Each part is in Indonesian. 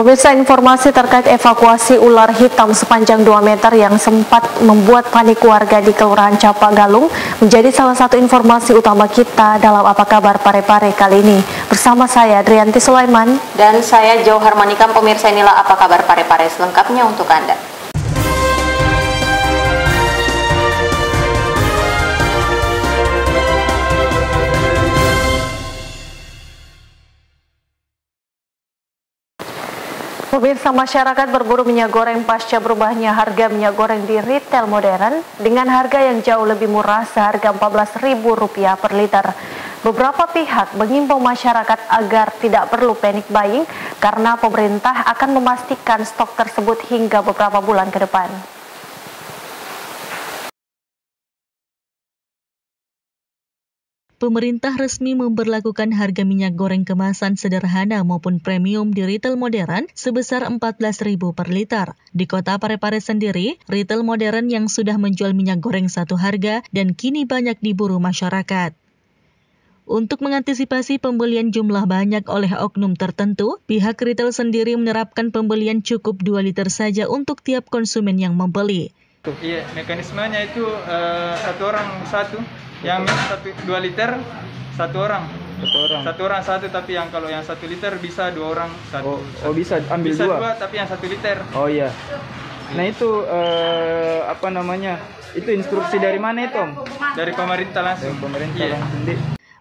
Pemirsa, informasi terkait evakuasi ular hitam sepanjang 2 meter yang sempat membuat panik warga di Kelurahan Capak Galung menjadi salah satu informasi utama kita dalam Apa Kabar Parepare kali ini. Bersama saya Drianti Sulaiman dan saya Jauhar Manikam. Pemirsa, inilah Apa Kabar Parepare selengkapnya untuk Anda. Pemirsa, masyarakat berburu minyak goreng pasca berubahnya harga minyak goreng di retail modern dengan harga yang jauh lebih murah seharga Rp14.000 per liter. Beberapa pihak mengimbau masyarakat agar tidak perlu panic buying karena pemerintah akan memastikan stok tersebut hingga beberapa bulan ke depan. Pemerintah resmi memberlakukan harga minyak goreng kemasan sederhana maupun premium di retail modern sebesar Rp14.000 per liter. Di kota Parepare sendiri, retail modern yang sudah menjual minyak goreng satu harga dan kini banyak diburu masyarakat. Untuk mengantisipasi pembelian jumlah banyak oleh oknum tertentu, pihak retail sendiri menerapkan pembelian cukup 2 liter saja untuk tiap konsumen yang membeli. Iya, mekanismenya itu satu orang satu. Yang 2 liter satu orang, tapi yang kalau yang 1 liter bisa 2 orang satu. Oh bisa ambil bisa dua, tapi yang 1 liter. Oh iya. Nah itu apa namanya? Itu instruksi dari mana itu, Om? Dari pemerintah langsung. Dari pemerintah langsung.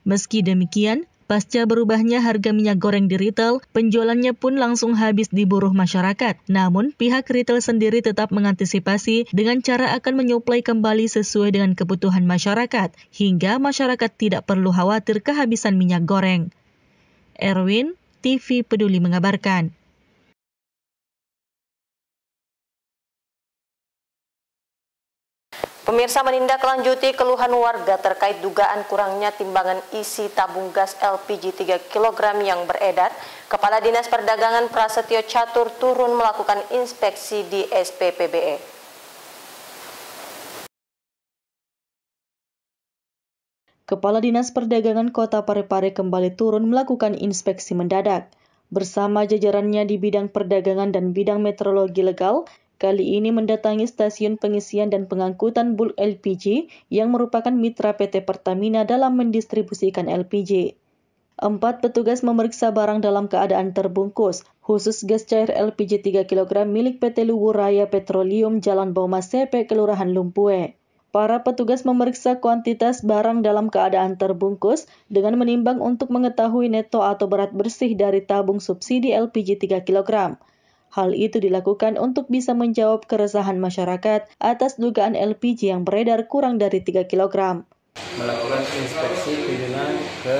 Meski demikian, pasca berubahnya harga minyak goreng di retail, penjualannya pun langsung habis diburu masyarakat. Namun, pihak retail sendiri tetap mengantisipasi dengan cara akan menyuplai kembali sesuai dengan kebutuhan masyarakat, hingga masyarakat tidak perlu khawatir kehabisan minyak goreng. Erwin, TV Peduli mengabarkan. Pemirsa, menindaklanjuti keluhan warga terkait dugaan kurangnya timbangan isi tabung gas LPG 3 kg yang beredar, Kepala Dinas Perdagangan Prasetyo Catur turun melakukan inspeksi di SPPBE. Kepala Dinas Perdagangan Kota Parepare kembali turun melakukan inspeksi mendadak. Bersama jajarannya di bidang perdagangan dan bidang meteorologi legal, kali ini mendatangi stasiun pengisian dan pengangkutan bulk LPG yang merupakan mitra PT Pertamina dalam mendistribusikan LPG. 4 petugas memeriksa barang dalam keadaan terbungkus, khusus gas cair LPG 3 kg milik PT Luwu Raya Petroleum Jalan Boma CP Kelurahan Lumpue. Para petugas memeriksa kuantitas barang dalam keadaan terbungkus dengan menimbang untuk mengetahui neto atau berat bersih dari tabung subsidi LPG 3 kg. Hal itu dilakukan untuk bisa menjawab keresahan masyarakat atas dugaan LPG yang beredar kurang dari 3 kg. Melakukan inspeksi kunjungan ke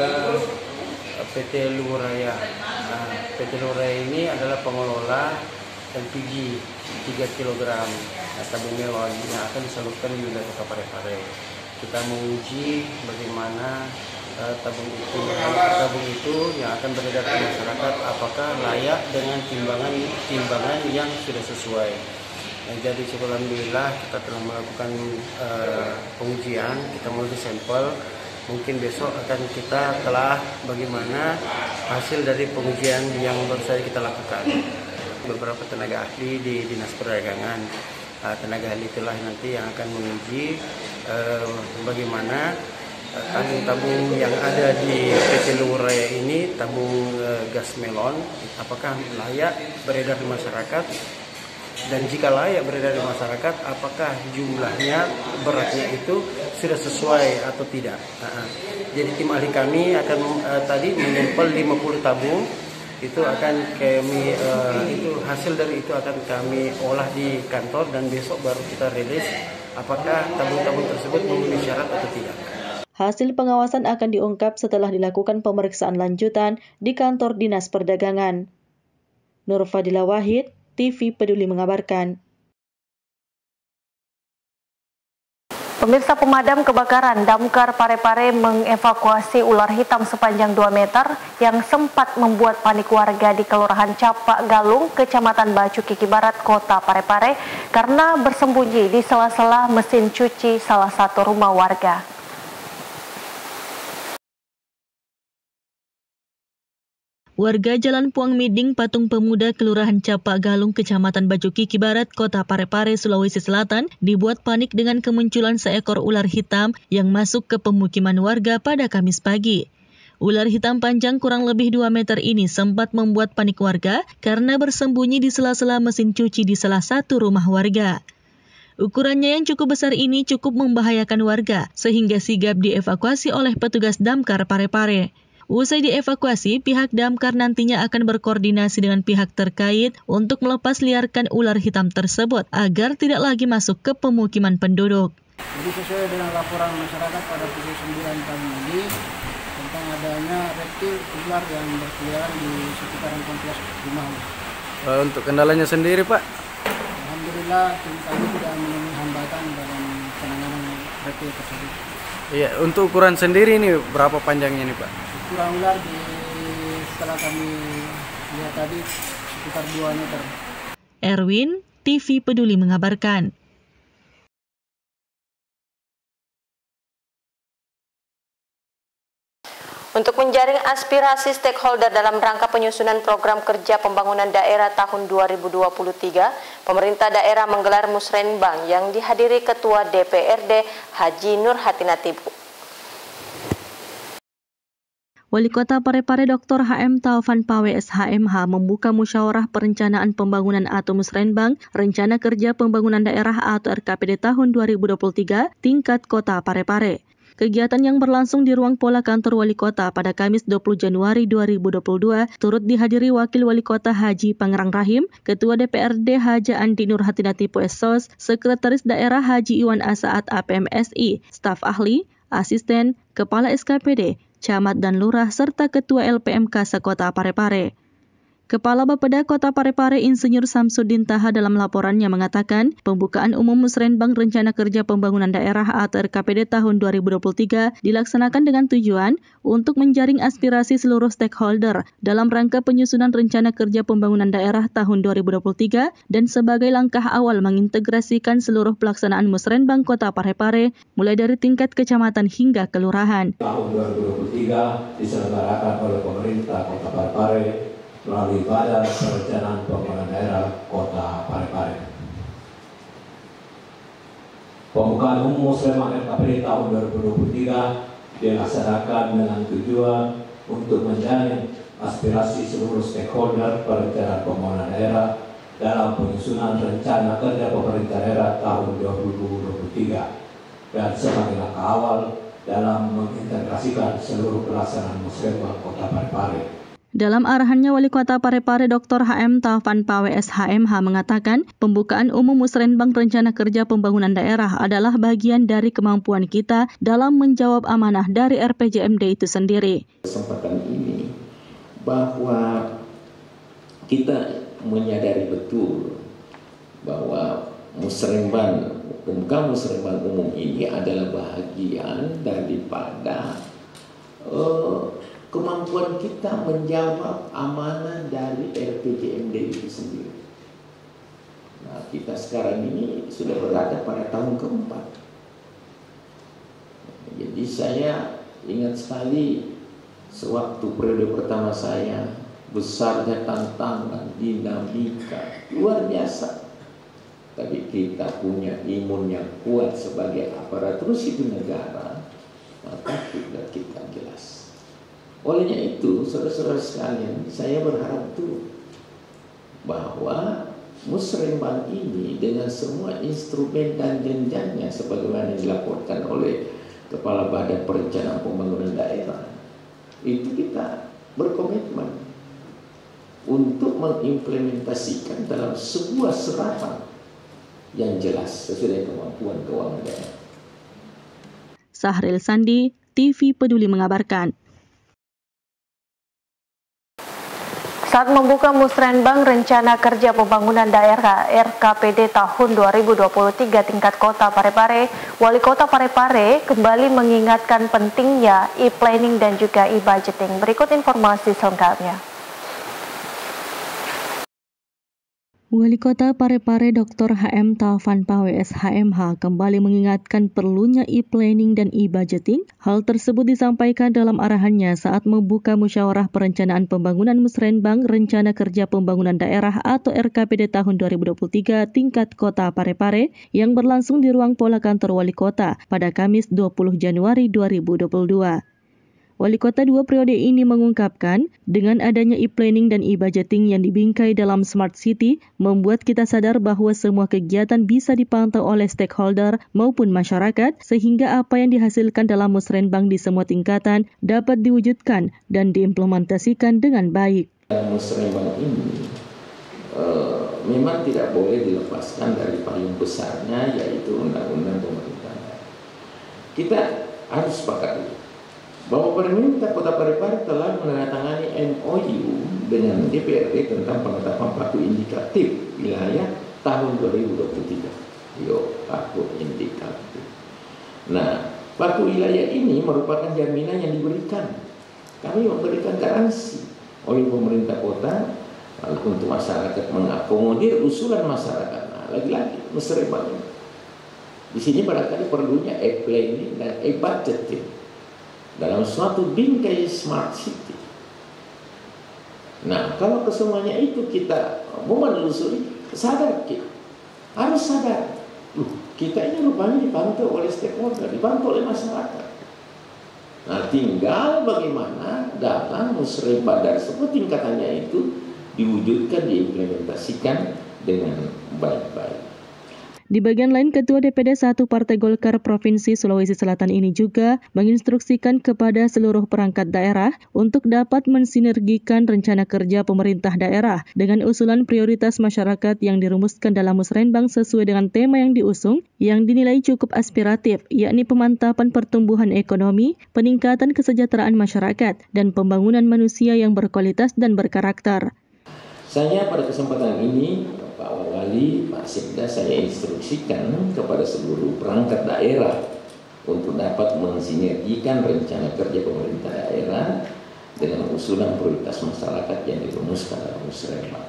PT Luwu Raya. PT Luwu Raya ini adalah pengelola LPG 3 kg tabung melon yang akan disalurkan di wilayah Kota Parepare. Kita menguji bagaimana tabung itu yang akan beredar ke masyarakat apakah layak dengan timbangan yang sudah sesuai. Jadi alhamdulillah kita telah melakukan pengujian, kita mulai sampel. Mungkin besok akan kita telah bagaimana hasil dari pengujian yang baru saja kita lakukan. Beberapa tenaga ahli di Dinas Perdagangan, tenaga ahli itulah nanti yang akan menguji bagaimana tabung-tabung yang ada di PT Luwu Raya ini, tabung gas melon, apakah layak beredar di masyarakat, dan jika layak beredar di masyarakat, apakah jumlahnya, beratnya itu sudah sesuai atau tidak. Jadi tim ahli kami akan tadi menyampel 50 tabung, itu akan kami hasil dari itu akan kami olah di kantor dan besok baru kita rilis apakah tabung-tabung tersebut memenuhi syarat atau tidak. Hasil pengawasan akan diungkap setelah dilakukan pemeriksaan lanjutan di kantor Dinas Perdagangan. Nur Fadila Wahid, TV Peduli mengabarkan. Pemirsa, pemadam kebakaran Damkar Parepare mengevakuasi ular hitam sepanjang 2 meter yang sempat membuat panik warga di Kelurahan Capak Galung, Kecamatan Bacu Kiki Barat, Kota Parepare karena bersembunyi di sela-sela mesin cuci salah satu rumah warga. Warga Jalan Puang Miding, Patung Pemuda, Kelurahan Capak Galung, Kecamatan Baju Kiki Barat, Kota Parepare, Sulawesi Selatan, dibuat panik dengan kemunculan seekor ular hitam yang masuk ke pemukiman warga pada Kamis pagi. Ular hitam panjang kurang lebih 2 meter ini sempat membuat panik warga karena bersembunyi di sela-sela mesin cuci di salah satu rumah warga. Ukurannya yang cukup besar ini cukup membahayakan warga, sehingga sigap dievakuasi oleh petugas damkar Parepare. Usai dievakuasi, pihak damkar nantinya akan berkoordinasi dengan pihak terkait untuk melepas liarkan ular hitam tersebut agar tidak lagi masuk ke pemukiman penduduk. Jadi sesuai dengan laporan masyarakat pada pukul 9 pagi tentang adanya reptil ular yang berkeliaran di sekitaran kompleks rumah. Untuk kendalanya sendiri, Pak? Alhamdulillah tim kami tidak menemui hambatan dalam penanganan reptil tersebut. Iya, untuk ukuran sendiri ini berapa panjangnya nih, Pak? Ukuran ular setelah kami lihat tadi sekitar 2 meter. Erwin, TV Peduli mengabarkan. Untuk menjaring aspirasi stakeholder dalam rangka penyusunan program kerja pembangunan daerah tahun 2023, pemerintah daerah menggelar musrenbang yang dihadiri Ketua DPRD Haji Nurhatinatibu. Wali Kota Parepare Dr. HM Taufan Pawe SHMH membuka musyawarah perencanaan pembangunan atau musrenbang Rencana Kerja Pembangunan Daerah atau RKPD tahun 2023 tingkat Kota Parepare. Kegiatan yang berlangsung di ruang pola kantor Wali Kota pada Kamis 20 Januari 2022 turut dihadiri Wakil Wali Kota Haji Pangerang Rahim, Ketua DPRD Haja Andi Nurhatinatipu SOS, Sekretaris Daerah Haji Iwan Asaat APMSI, staf ahli, asisten, Kepala SKPD, Camat dan Lurah, serta Ketua LPMK Sekota Parepare. Kepala Bapeda Kota Parepare Insinyur Samsudin Taha dalam laporannya mengatakan, pembukaan umum musrenbang Rencana Kerja Pembangunan Daerah atau RKPD tahun 2023 dilaksanakan dengan tujuan untuk menjaring aspirasi seluruh stakeholder dalam rangka penyusunan Rencana Kerja Pembangunan Daerah tahun 2023 dan sebagai langkah awal mengintegrasikan seluruh pelaksanaan musrenbang Kota Parepare mulai dari tingkat kecamatan hingga kelurahan. Tahun 2023 diselenggarakan oleh pemerintah Kota Parepare melalui Badan Perencanaan Pembangunan Daerah Kota Parepare. Pembukaan umum musrenbang RKPD tahun 2023 dilaksanakan dengan tujuan untuk menjaring aspirasi seluruh stakeholder perencanaan pembangunan daerah dalam penyusunan Rencana Kerja Pemerintah Daerah tahun 2023 dan sebagai langkah awal dalam mengintegrasikan seluruh pelaksanaan musrenbang Kota Parepare. Dalam arahannya, Wali Kota Parepare Dr. HM Taufan Pawe SHMH mengatakan, pembukaan umum musrenbang Rencana Kerja Pembangunan Daerah adalah bagian dari kemampuan kita dalam menjawab amanah dari RPJMD itu sendiri. Kesempatan ini bahwa kita menyadari betul bahwa pembukaan musrenbang umum ini adalah bagian daripada kemampuan kita menjawab amanah dari RPJMD itu sendiri. Nah, kita sekarang ini sudah berada pada tahun keempat. Jadi saya ingat sekali sewaktu periode pertama saya, besarnya tantangan, dinamika, luar biasa. Tapi kita punya imun yang kuat sebagai aparatur sipil negara, maka kita jelas. Olehnya itu, saudara-saudara sekalian, saya berharap tuh bahwa musrenbang ini dengan semua instrumen dan jenjangnya sebagaimana dilaporkan oleh Kepala Badan Perencanaan Pembangunan Daerah, itu kita berkomitmen untuk mengimplementasikan dalam sebuah serapan yang jelas sesuai dengan kemampuan keuangan daerah. Sahril Sandi, TV Peduli mengabarkan. Saat membuka musrenbang Rencana Kerja Pembangunan Daerah RKPD tahun 2023 tingkat Kota Parepare, Wali Kota Parepare kembali mengingatkan pentingnya e-planning dan juga e-budgeting. Berikut informasi selengkapnya. Wali Kota Parepare Dr. HM Taufan Pawe SHMH kembali mengingatkan perlunya e-planning dan e-budgeting. Hal tersebut disampaikan dalam arahannya saat membuka musyawarah perencanaan pembangunan Musrenbang Rencana Kerja Pembangunan Daerah atau RKPD tahun 2023 tingkat Kota Parepare yang berlangsung di ruang Pola Kantor Wali Kota pada Kamis 20 Januari 2022. Wali Kota 2 periode ini mengungkapkan, dengan adanya e-planning dan e-budgeting yang dibingkai dalam Smart City, membuat kita sadar bahwa semua kegiatan bisa dipantau oleh stakeholder maupun masyarakat, sehingga apa yang dihasilkan dalam Musrenbang di semua tingkatan dapat diwujudkan dan diimplementasikan dengan baik. Musrenbang ini memang tidak boleh dilepaskan dari paling besarnya, yaitu undang-undang pemerintahan. Kita harus sepakat dulu bahwa pemerintah Kota Parepare telah menandatangani MOU dengan DPRD tentang penetapan paku indikatif wilayah tahun 2023. Paku indikatif. Nah, paku wilayah ini merupakan jaminan yang diberikan. Kami memberikan garansi oleh pemerintah kota untuk masyarakat mengakomodir usulan masyarakat. Nah, lagi-lagi Musrenbang ini. Di sini barangkali perlunya e-planning dan e-budgeting dalam suatu bingkai Smart City. Nah, kalau kesemuanya itu kita mau menelusuri, harus sadar. Kita ini rupanya dipantau oleh stakeholder, dipantau oleh masyarakat. Nah, tinggal bagaimana dalam Musrenbang tersebut tingkatannya itu diwujudkan, diimplementasikan dengan baik-baik. Di bagian lain, Ketua DPD 1 Partai Golkar Provinsi Sulawesi Selatan ini juga menginstruksikan kepada seluruh perangkat daerah untuk dapat mensinergikan rencana kerja pemerintah daerah dengan usulan prioritas masyarakat yang dirumuskan dalam Musrenbang sesuai dengan tema yang diusung yang dinilai cukup aspiratif, yakni pemantapan pertumbuhan ekonomi, peningkatan kesejahteraan masyarakat, dan pembangunan manusia yang berkualitas dan berkarakter. Saya pada kesempatan ini, Pak Wali, Pak Sekda, saya instruksikan kepada seluruh perangkat daerah untuk dapat mensinergikan rencana kerja pemerintah daerah dengan usulan prioritas masyarakat yang dirumuskan dalam Musrenbang.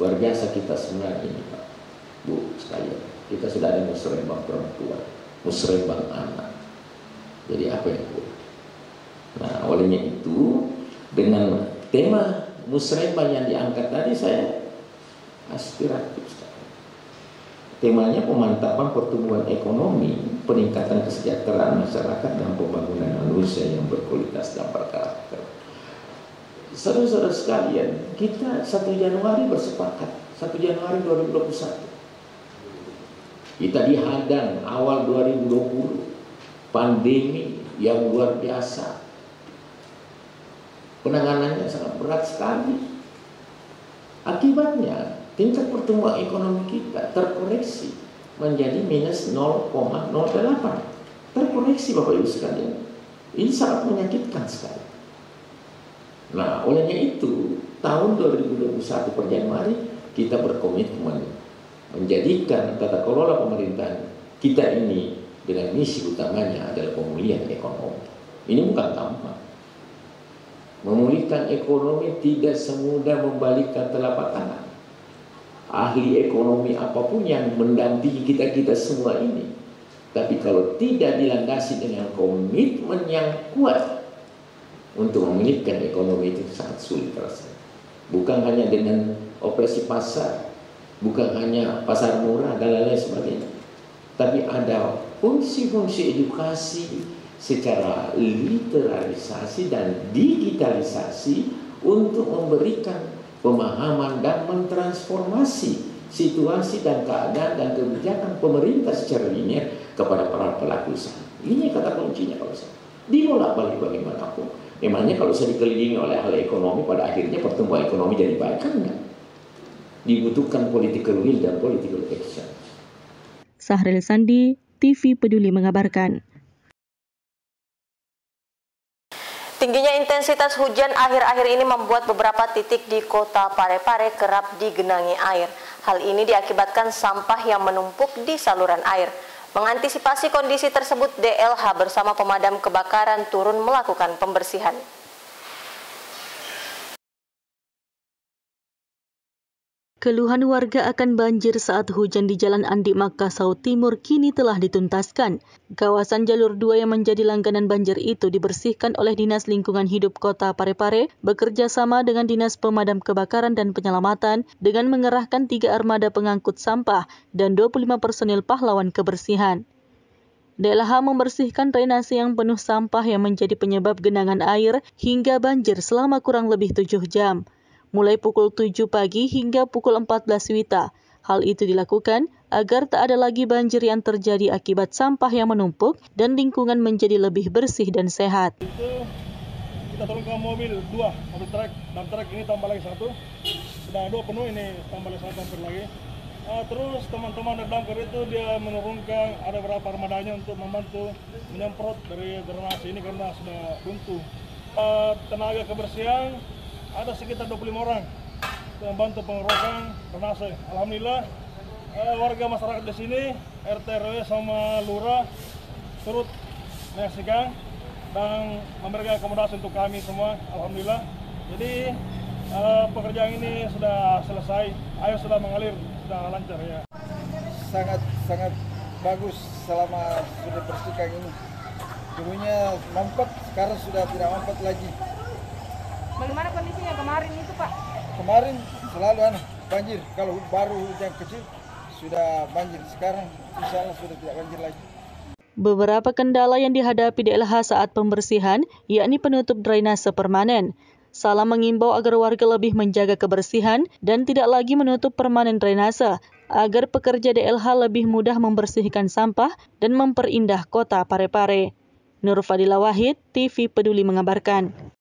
Luar biasa kita semua ini, Pak, Bu, sekalian. Kita sudah ada Musrenbang perempuan, Musrenbang anak. Jadi apa yang boleh? Nah, olehnya itu, dengan tema Musrenbang yang diangkat tadi, saya aspiratif sekali. Temanya pemantapan pertumbuhan ekonomi, peningkatan kesejahteraan masyarakat, dan pembangunan manusia yang berkualitas dan berkarakter. Saudara-saudara sekalian, kita 1 Januari bersepakat, 1 Januari 2021. Kita dihadang awal 2020, pandemi yang luar biasa. Penanganannya sangat berat sekali. Akibatnya, tingkat pertumbuhan ekonomi kita terkoreksi menjadi minus 0,08. Terkoreksi Bapak Ibu sekalian. Ini sangat menyakitkan sekali. Nah, olehnya itu, tahun 2021 per Januari, kita berkomitmen menjadikan tata kelola pemerintahan kita ini dengan misi utamanya adalah pemulihan ekonomi. Ini bukan gampang. Memulihkan ekonomi tidak semudah membalikkan telapak tangan. Ahli ekonomi apapun yang mendampingi kita semua ini, tapi kalau tidak dilandasi dengan komitmen yang kuat untuk memulihkan ekonomi, itu sangat sulit rasanya. Bukan hanya dengan operasi pasar, bukan hanya pasar murah dan lain-lain sebagainya, tapi ada fungsi-fungsi edukasi secara literarisasi dan digitalisasi untuk memberikan pemahaman dan mentransformasi situasi dan keadaan dan kebijakan pemerintah secara linear kepada para pelaku usaha. Ini kata kuncinya kalau saya. Dibolak-balik bagaimanapun. Memangnya kalau saya dikelilingi oleh ahli ekonomi, pada akhirnya pertumbuhan ekonomi jadi baik, kan enggak? Dibutuhkan political will dan political action. Sahril Sandi, TV Peduli mengabarkan. Tingginya intensitas hujan akhir-akhir ini membuat beberapa titik di Kota Parepare kerap digenangi air. Hal ini diakibatkan sampah yang menumpuk di saluran air. Mengantisipasi kondisi tersebut, DLH bersama pemadam kebakaran turun melakukan pembersihan. Keluhan warga akan banjir saat hujan di Jalan Andi Makassau Timur kini telah dituntaskan. Kawasan jalur 2 yang menjadi langganan banjir itu dibersihkan oleh Dinas Lingkungan Hidup Kota Parepare bekerja sama dengan Dinas Pemadam Kebakaran dan Penyelamatan dengan mengerahkan 3 armada pengangkut sampah dan 25 personil pahlawan kebersihan. DLH membersihkan drainase yang penuh sampah yang menjadi penyebab genangan air hingga banjir selama kurang lebih 7 jam. Mulai pukul 7 pagi hingga pukul 14 WITA. Hal itu dilakukan agar tak ada lagi banjir yang terjadi akibat sampah yang menumpuk dan lingkungan menjadi lebih bersih dan sehat. Itu kita turunkan mobil 2, mobil truk, dan truk ini tambah lagi 1. Sudah 2 penuh, ini tambah lagi 1 hampir lagi. Terus teman-teman damkar itu dia menurunkan ada beberapa armadanya untuk membantu menyemprot dari drainase ini karena sudah buntu. Tenaga kebersihan ada sekitar 25 orang yang membantu pengerokan drainase. Alhamdulillah warga masyarakat di sini, RT RW sama lurah turut menyaksikan dan memberikan akomodasi untuk kami semua. Alhamdulillah. Jadi pekerjaan ini sudah selesai, air sudah mengalir, sudah lancar ya. Sangat bagus selama sudah bersihkan ini. Dulunya mampet, sekarang sudah tidak mampet lagi. Bagaimana kondisinya kemarin itu, Pak? Kemarin selalu banjir. Kalau baru hujan kecil sudah banjir. Sekarang insya Allah sudah tidak banjir lagi. Beberapa kendala yang dihadapi DLH saat pembersihan, yakni penutup drainase permanen. Salah mengimbau agar warga lebih menjaga kebersihan dan tidak lagi menutup permanen drainase, agar pekerja DLH lebih mudah membersihkan sampah dan memperindah kota Parepare. Nur Fadila Wahid, TV Peduli mengabarkan.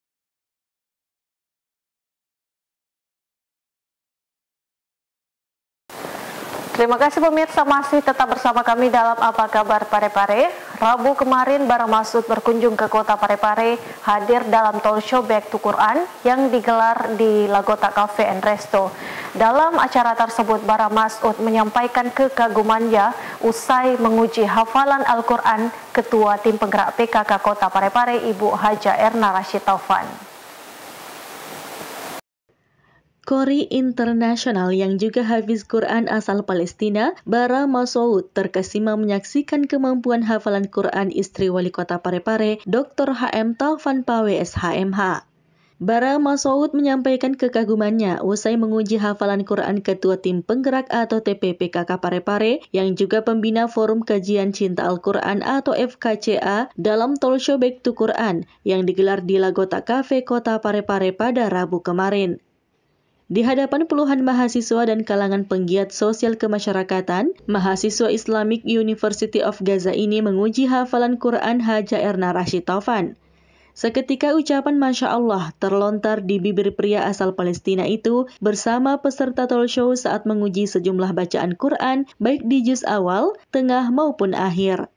Terima kasih pemirsa, masih tetap bersama kami dalam Apa Kabar Parepare. Rabu kemarin Bara Masud berkunjung ke kota Parepare, hadir dalam talk show Back to Quran yang digelar di Lagota Cafe and Resto. Dalam acara tersebut Bara Masud menyampaikan kekagumannya usai menguji hafalan Al-Quran Ketua Tim Penggerak PKK Kota Parepare Ibu Haja Erna Rashid Taufan. Qori internasional yang juga hafiz Quran asal Palestina, Bara Masud terkesima menyaksikan kemampuan hafalan Quran istri Wali Kota Parepare, Dr. HM Taufan Pawe SHMH. Bara Masud menyampaikan kekagumannya usai menguji hafalan Quran Ketua Tim Penggerak atau TPPKK Parepare yang juga pembina Forum Kajian Cinta Al-Quran atau FKCA dalam talk show Back to Quran yang digelar di Lagota Cafe Kota Parepare pada Rabu kemarin. Di hadapan puluhan mahasiswa dan kalangan penggiat sosial kemasyarakatan, mahasiswa Islamic University of Gaza ini menguji hafalan Quran Haja Erna Rashid Taufan. Seketika ucapan Masya Allah terlontar di bibir pria asal Palestina itu bersama peserta talk show saat menguji sejumlah bacaan Quran baik di juz awal, tengah maupun akhir.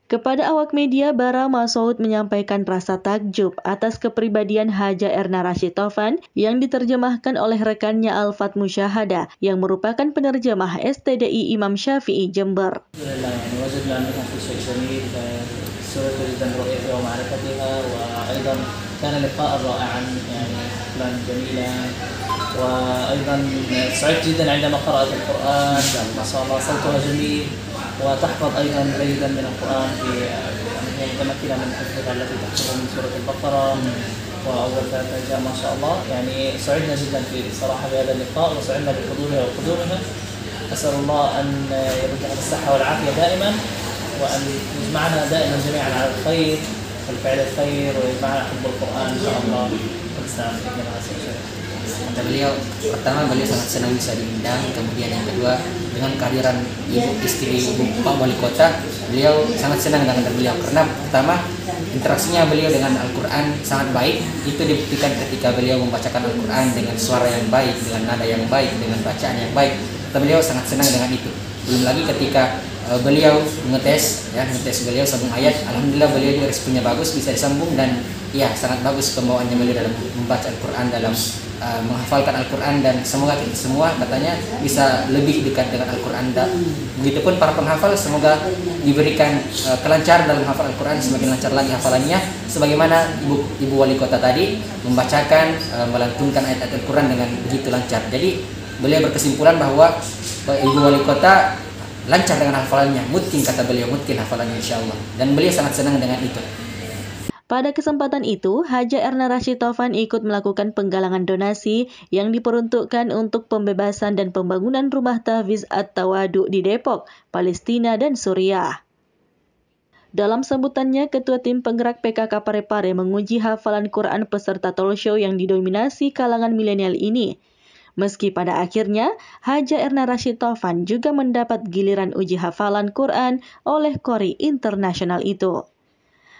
Kepada awak media, Bara Masud menyampaikan rasa takjub atas kepribadian Haja Erna Rashid Taufan yang diterjemahkan oleh rekannya Alfat Musyahada yang merupakan penerjemah STDI Imam Syafi'i Jember. وأيضا سعدت جدا عندما قرأت القرآن، ما شاء الله صوتها جميل وتحفظ أيضا جيدا من القرآن في متمكنة من حفظها التي تحفظ من سورة البقرة وأول 3 أجزاء ما شاء الله. يعني سعدنا جدا في صراحة بهذا اللقاء وسعدنا بحضورها وقدومها. أسأل الله أن يردها بالصحة والعافية دائما وأن يجمعنا دائما جميعا على الخير والفعل الخير ويجمعنا حب القرآن إن شاء الله. Kata beliau, pertama beliau sangat senang bisa diundang, kemudian yang kedua dengan kehadiran istri Pak Wali Kota, beliau sangat senang dengan beliau karena pertama interaksinya beliau dengan Al-Quran sangat baik. Itu dibuktikan ketika beliau membacakan Al-Quran dengan suara yang baik, dengan nada yang baik, dengan bacaan yang baik. Kata beliau sangat senang dengan itu. Belum lagi ketika beliau ngetes beliau sambung ayat, alhamdulillah beliau juga responnya bagus, bisa disambung dan ya sangat bagus pembawaannya beliau dalam membaca Al-Quran, dalam menghafalkan Al-Quran, dan semoga kita semua katanya bisa lebih dekat dengan Al-Quran. Begitupun para penghafal semoga diberikan kelancaran dalam menghafal Al-Quran, semakin lancar lagi hafalannya sebagaimana Ibu Wali Kota tadi membacakan melantunkan ayat-ayat Al-Quran dengan begitu lancar. Jadi beliau berkesimpulan bahwa Ibu Wali Kota lancar dengan hafalannya, mungkin kata beliau, mungkin hafalannya insya Allah, dan beliau sangat senang dengan itu. Pada kesempatan itu, Haja Erna Rashid Taufan ikut melakukan penggalangan donasi yang diperuntukkan untuk pembebasan dan pembangunan rumah tahfiz At-Tawadu di Depok, Palestina, dan Suriah. Dalam sambutannya, Ketua Tim Penggerak PKK Parepare menguji hafalan Quran peserta talk show yang didominasi kalangan milenial ini. Meski pada akhirnya, Haja Erna Rashid Taufan juga mendapat giliran uji hafalan Quran oleh Qori internasional itu.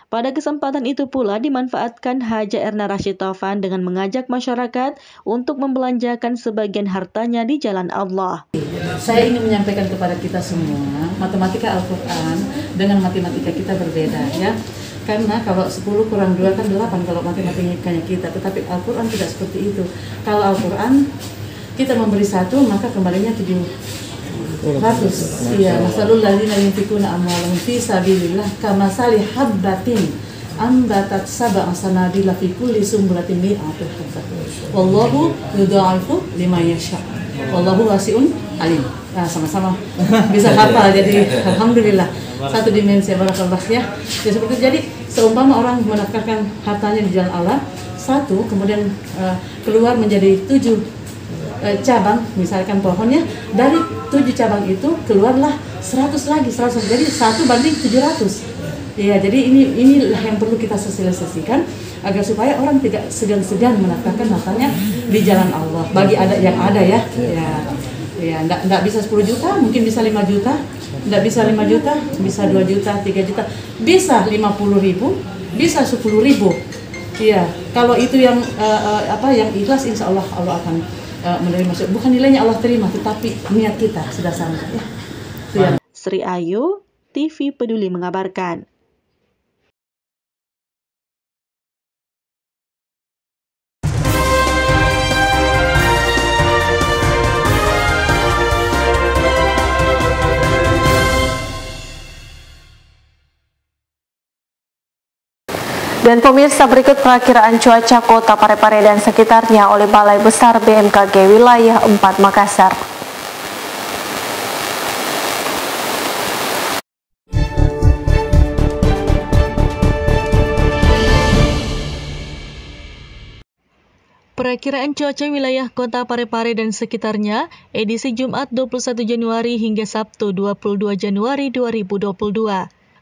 Pada kesempatan itu pula dimanfaatkan Haja Erna Rashid Taufan dengan mengajak masyarakat untuk membelanjakan sebagian hartanya di jalan Allah. Saya ingin menyampaikan kepada kita semua, matematika Al-Quran dengan matematika kita berbeda ya. Karena kalau 10 kurang 2 kan 8 kalau matematikanya kita, tetapi Al-Quran tidak seperti itu. Kalau Al-Quran kita memberi 1 maka kembalinya 700. Iya, masalul ladzina yunfikuna amwalahum fi sabilillah kamasali habbatin ambatat sab'a sanabila fi kulli sumbulatin mi'atun habbatin. Wallahu yudha'ifu liman yasha'. Wallahu wasi'un alim. Nah, sama-sama bisa hafal jadi alhamdulillah. Satu dimensi barakallah ya. Ya seperti itu. Jadi seumpama orang menafkahkan hartanya di jalan Allah, 1 kemudian keluar menjadi 7 cabang, misalkan pohonnya, dari 7 cabang itu keluarlah 100 lagi, 100. Jadi 1 banding 700. Ya, jadi inilah yang perlu kita sosialisasikan agar supaya orang tidak segan-segan menafkahkan hartanya di jalan Allah. Bagi ada yang ada ya. Ya, enggak bisa 10 juta, mungkin bisa 5 juta. Enggak bisa 5 juta, bisa 2 juta, 3 juta. Bisa 50.000, bisa 10.000. Iya, kalau itu yang yang ikhlas, insya Allah Allah akan menerima. Bukan nilainya Allah terima, tetapi niat kita sudah sama ya. Sri Ayu, TV Peduli mengabarkan. Dan pemirsa, berikut perakiraan cuaca kota Parepare dan sekitarnya oleh Balai Besar BMKG Wilayah 4 Makassar. Perakiraan cuaca wilayah kota Parepare dan sekitarnya edisi Jumat 21 Januari hingga Sabtu 22 Januari 2022.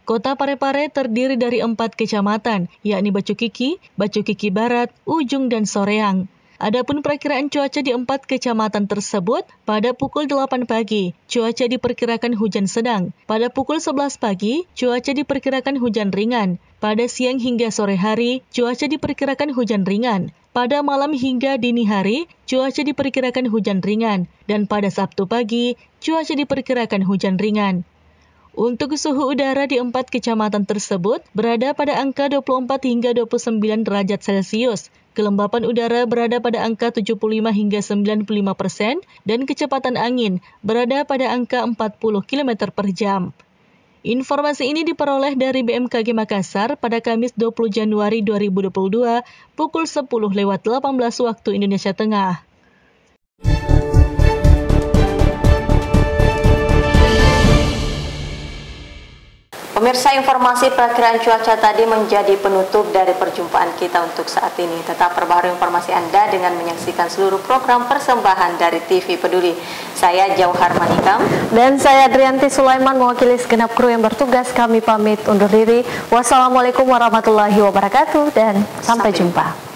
Kota Parepare terdiri dari 4 kecamatan, yakni Bacukiki, Bacukiki Barat, Ujung, dan Soreang. Adapun perakiraan cuaca di 4 kecamatan tersebut, pada pukul 8 pagi, cuaca diperkirakan hujan sedang. Pada pukul 11 pagi, cuaca diperkirakan hujan ringan. Pada siang hingga sore hari, cuaca diperkirakan hujan ringan. Pada malam hingga dini hari, cuaca diperkirakan hujan ringan. Dan pada Sabtu pagi, cuaca diperkirakan hujan ringan. Untuk suhu udara di 4 kecamatan tersebut berada pada angka 24 hingga 29 derajat Celcius. Kelembapan udara berada pada angka 75 hingga 95% dan kecepatan angin berada pada angka 40 km per jam. Informasi ini diperoleh dari BMKG Makassar pada Kamis 20 Januari 2022 pukul 10.18 waktu Indonesia Tengah. Pemirsa, informasi perakiraan cuaca tadi menjadi penutup dari perjumpaan kita untuk saat ini. Tetap perbaharui informasi Anda dengan menyaksikan seluruh program persembahan dari TV Peduli. Saya Jauhar Manikam. Dan saya Adrianti Sulaiman mewakili segenap kru yang bertugas. Kami pamit undur diri. Wassalamualaikum warahmatullahi wabarakatuh dan sampai jumpa.